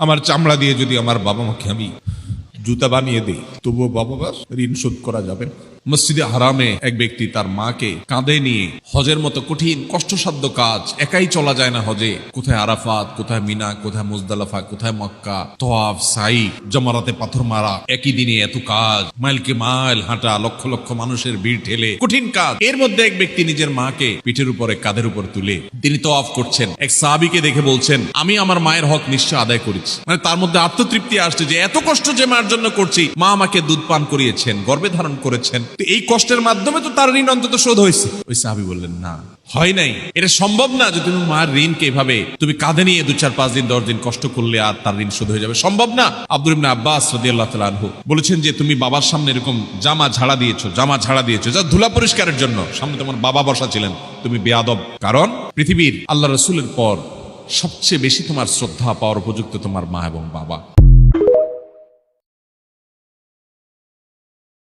আমার চামড়া দিয়ে যদি আমার বাবা মাকে আমি জুতা বানিয়ে দিই, তবুও বাবা মা ঋণ শোধ করা যাবে না। মসজিদে হারামে এক ব্যক্তি তার মাকে কাঁধে নিয়ে হজের মতো কঠিন কষ্টসাধ্য কাজ, একাই চলা যায় না হজে। কোথায় আরাফাত, কোথায় মিনা, কোথায় মুজদালিফা, কোথায় মক্কা, তওয়াফ, সাই, জমারাতে পাথর মারা, একই দিনে এত কাজ, মাইলকে মাইল হাঁটা, লক্ষ লক্ষ মানুষের ভিড় ঠেলে কঠিন কাজ। এর মধ্যে এক ব্যক্তি নিজের মাকে পিঠের উপরে কাঁধের উপর তুলে তিনি তওয়াফ করছেন। এক সাহাবীকে দেখে বলছেন, আমি আমার মায়ের হক নিশ্চয় আদায় করেছি। মানে তার মধ্যে আত্মতৃপ্তি আসছে যে এত কষ্ট যে মার জন্য করছি, মা আমাকে দুধ পান করিয়েছেন, গর্ভে ধারণ করেছেন, তো এই কষ্টের মাধ্যমে তো তার ঋণ অন্তত শোধ হয়েছে। ওই সাহাবী বললেন, না, হয় নাই। এটা সম্ভব না যে তুমি মার ঋণকে এভাবে তুমি কাঁধে নিয়ে 2, 4, 5 দিন 10 দিন কষ্ট করলে আর তার ঋণ শোধ হয়ে যাবে, সম্ভব না। আব্দুল ইবনে আব্বাস রাদিয়াল্লাহু তাআলা আনহু বলেছেন যে তুমি বাবার সামনে এরকম জামা ঝাড়া দিয়েছো যা ধুলা পরিষ্কারের জন্য, সামনে তোমার বাবা বসা ছিলেন, তুমি বেয়াদব। কারণ পৃথিবীর আল্লাহ রাসূলের পর সবচেয়ে বেশি তোমার শ্রদ্ধা পাওয়ার উপযুক্ত তোমার মা এবং বাবা।